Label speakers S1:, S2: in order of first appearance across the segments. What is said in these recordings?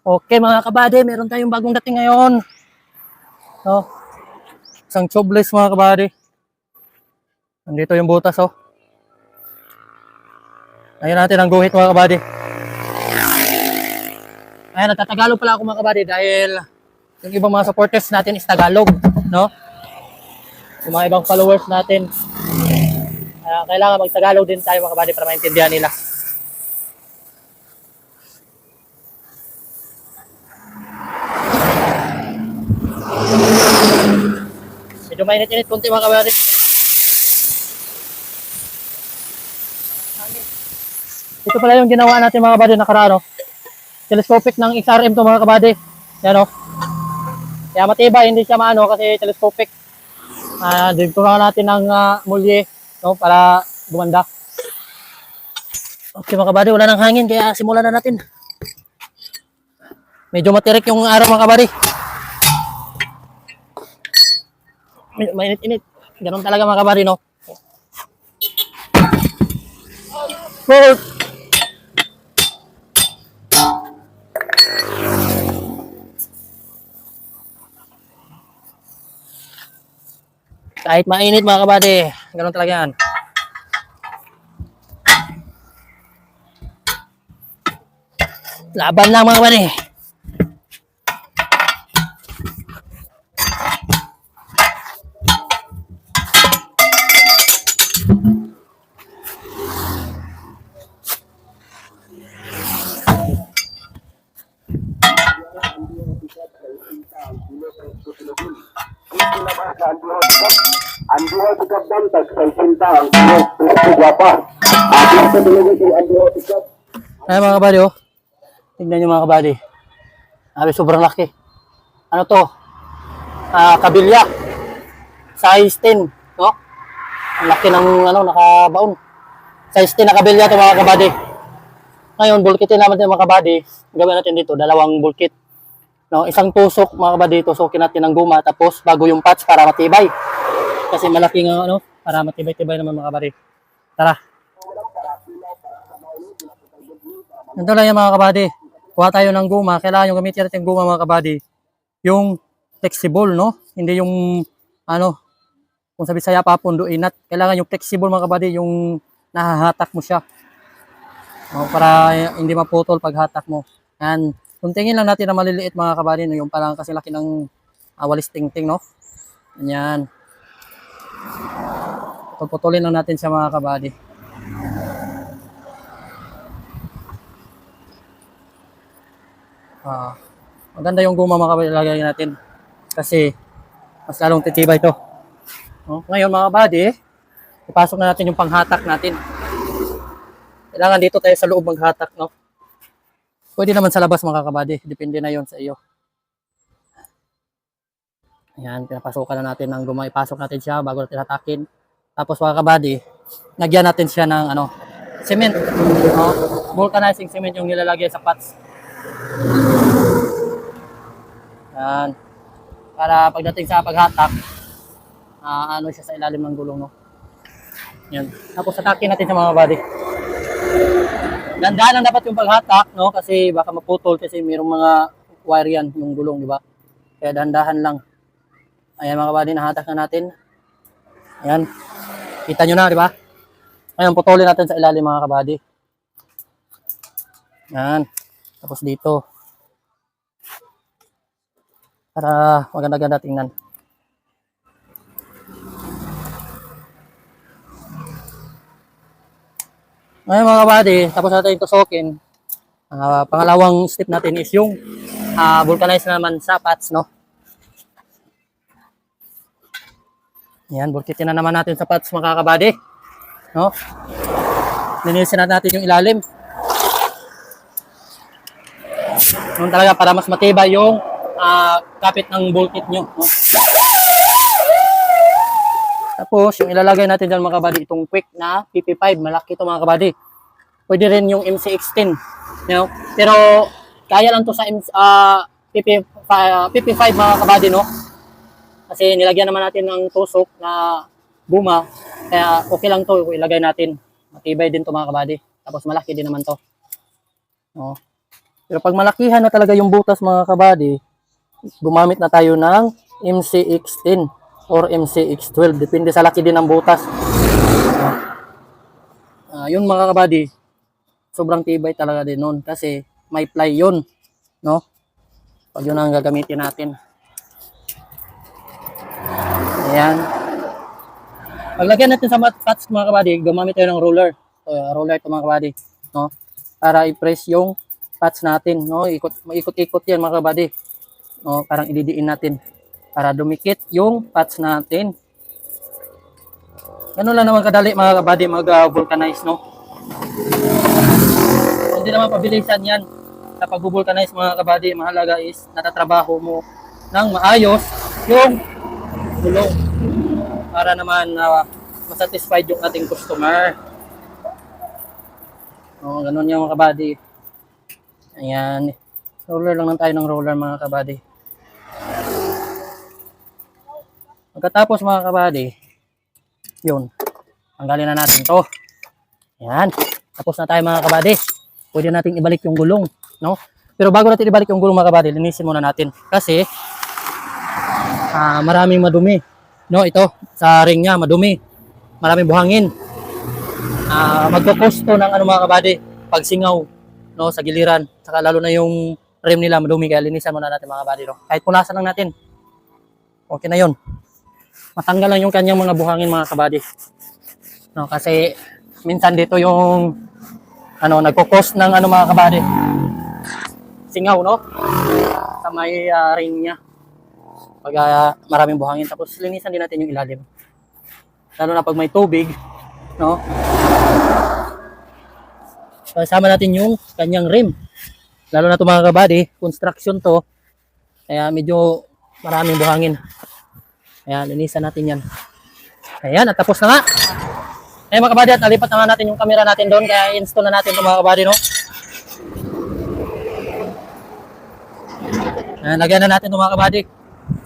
S1: Okay mga kabady, meron tayong bagong dating ngayon. No? Isang tubeless mga kabady. Nandito yung butas oh. Ayun natin ang guhit mga kabady. Ayan, nagtatagalog pala ako mga kabady dahil yung ibang mga supporters natin is Tagalog. No? Yung mga ibang followers natin. Kailangan mag-Tagalog din tayo mga kabady para maintindihan nila. Medyo mainit-init kunti mga kabady. Ito pala yung ginawa natin mga kabady nakaraan. Telescopic ng XRM to mga kabady. Yan o. Kaya matibay, hindi siya maano kasi telescopic. Dito natin ng mulye no, para gumanda. Okay mga kabady, wala nang hangin kaya simulan na natin. Medyo matirik yung araw mga kabady. Mainit-init. Ganun talaga mga kabady, no? Forward! Kahit mainit mga kabady, ganun talaga yan. Laban lang mga kabady.
S2: Anduha sikap bantag sa cinta ang guwapa. Ating sa dulugo si Anduha sikap.
S1: Ay mga kabady, oh. Tignan nyo mga kabady. Sobrang laki. Ano to? Kabilya. Size 10, no? Ang laki ng ano, nakabaon. Size 10 na kabilya to mga kabady. Ngayon, bulkitin naman din mga kabady. Gawin natin dito, dalawang bulkit. No, isang tusok mga kabady, tusukin natin ng guma tapos bago yung patch para matibay. Kasi malaking ano, para matibay-tibay naman mga kabady. Tara. Ito lang yung mga kabady. Kuha tayo ng guma. Kailangan yung gamitin natin guma mga kabady. Yung flexible, no? Hindi yung ano, kung sabi saya papunduin at kailangan yung flexible mga kabady, yung nahahatak mo siya. No, para hindi maputol pag hatak mo. Yan. Kuntingin lang natin na maliliit mga kabady, no? Yung parang kasi laki ng walis ting-ting, no? Yan. Putulin lang natin siya mga kabady. Maganda yung guma mga kabady lagay natin. Kasi mas lalong titibay ito. No? Ngayon mga kabady, ipasok na natin yung panghatak natin. Kailangan dito tayo sa loob maghatak, no? Pwede naman sa labas mga kabady. Depende na yon sa iyo. Ayan, pinapasukan na natin ng guma. Ipasok natin siya bago natin hatakin. Tapos mga kabady, nagyan natin siya ng ano, cement. No? Vulcanizing cement yung nilalagay sa pots. Ayan. Para pagdating sa paghatak, ano siya sa ilalim ng gulong. No? Ayan. Tapos hatakin natin sa mga kabady. Dandahan lang dapat yung paghatak, no? Kasi baka maputol kasi mayroong mga wire yan, yung gulong, di ba? Kaya dandahan lang. Ayan mga kabady, nahatak na natin. Ayan. Kita nyo na, di ba? Ngayon, putulin natin sa ilalim mga kabady. Ayan. Tapos dito. Para maganda-ganda tingnan. Ngayon mga kabady, tapos natin tusukin. Pangalawang step natin is yung vulcanize naman sa pots, no? Yan, bulkitin na naman natin sa pots mga kabady. No? Linisin natin yung ilalim. Noon talaga para mas matibay yung kapit ng bulkit nyo. No? Tapos, yung ilalagay natin dyan mga kabady, itong quick na PP5. Malaki ito mga kabady. Pwede rin yung MC16. You know? Pero, kaya lang to sa PP5 mga kabady, no? Kasi nilagyan naman natin ng tusok na guma. Kaya okay lang to, ilagay natin. Matibay din to mga kabady. Tapos malaki din naman to. No? Pero pag malakihan na talaga yung butas mga kabady, gumamit na tayo ng MCX10 or MCX12. Depende sa laki din ng butas. Yun mga kabady, sobrang tibay talaga din nun kasi may ply yun, no? Pag yun ang gagamitin natin. Ayan. Paglagyan natin sa patch mga kabady, gumamit tayo ng roller. Roller ito mga kabady, no? Para i-press yung patch natin, no? Ikot-ikot yan mga kabady. No, parang ididiin natin para dumikit yung patch natin. Ganun lang naman kadali mga kabady mag-vulcanize, no? Hindi naman pabilisan yan. Sa pag-vulcanize mga kabady, mahalaga is natatrabaho mo ng maayos yung gulong para naman masatisfied yung ating customer. No, ganun yung mga kabady. Ayan. Roller lang tayo ng roller mga kabady. Pagkatapos mga kabady, yun, tanggalin na natin to. Yan, tapos na tayo mga kabady. Pwede natin ibalik yung gulong, no? Pero bago natin ibalik yung gulong mga kabady, linisin muna natin. Kasi, maraming madumi. No, ito, sa ring niya, madumi. Maraming buhangin. Magpo-posto ng ano mga kabady, pagsingaw, no, sa giliran. Saka lalo na yung rim nila madumi, kaya linisan muna natin mga kabady, no? Kahit punasan lang natin. Okay na yun. Matanggal lang yung kanyang mga buhangin mga kabady. No, kasi minsan dito yung nagko-cause ng mga kabady. Singaw, no? Sa may ring niya. Pag maraming buhangin. Tapos linisan din natin yung ilalim. Lalo na pag may tubig, no? Kasama natin yung kanyang rim. Lalo na ito mga kabady, construction to. Kaya medyo maraming buhangin. Ayan, linisan natin yan. Ayan, at tapos na nga. Ayan mga kabady, at nalipat na nga natin yung camera natin doon. Kaya install na natin ito mga kabady, no? Ayan, lagyan na natin ito mga kabady.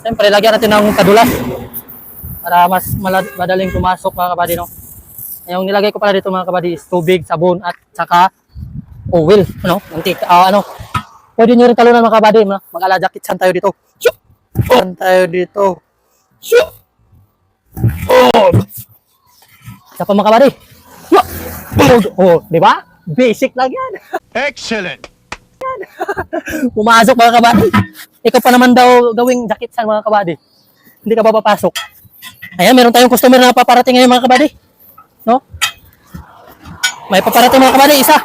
S1: Siyempre, lagyan natin ng kadulas. Para mas madaling pumasok mga kabady, no? Yung nilagay ko pala dito mga kabady is tubig, sabon, at saka oil, no? Pwede nyo rin talunan mga kabady, no? Mag-ala jacket, saan tayo dito? Saan tayo dito? Oh! Isa pa mga kabady. Oh, di ba? Basic lang yan.
S3: Excellent!
S1: Pumasok mga kabady. Ikaw pa naman daw gawing jacket sa mga kabady. Hindi ka ba papasok? Ayan, meron tayong customer na paparating ngayon mga kabady. No? May paparating mga kabady, isa.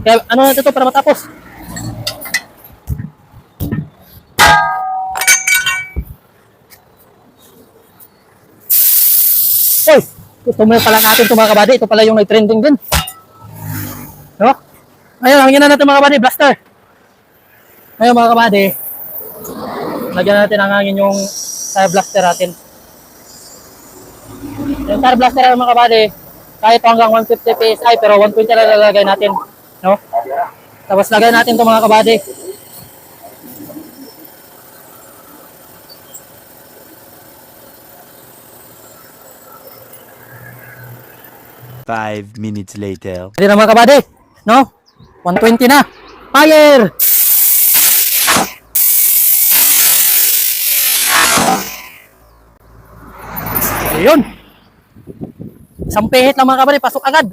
S1: Kaya ano natin ito para matapos? Oy, customer pala natin ito mga kabady. Ito pala yung nag-trending din. No? Ayun, hangin na natin mga kabady, blaster. Ayun mga kabady, lagyan natin ang hangin yung tire blaster natin. Yung tire blaster natin mga kabady, kahit hanggang 150 PSI, pero 120 na lalagay natin. No? Tapos lagay natin ito mga kabady.
S3: Five minutes later.
S1: Hindi na mga kabady. No? 120 na. Fire! Ayun. Isang pihit lang mga kabady. Pasok agad.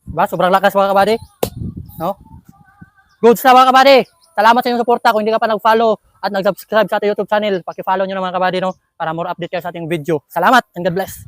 S1: Diba? Sobrang lakas mga kabady. No? Goods na mga kabady. Salamat sa inyong suporta. Kung hindi ka pa nag-follow at nag-subscribe sa ating YouTube channel, paki-follow nyo na mga kabady, no? Para more update kayo sa ating video. Salamat and God bless.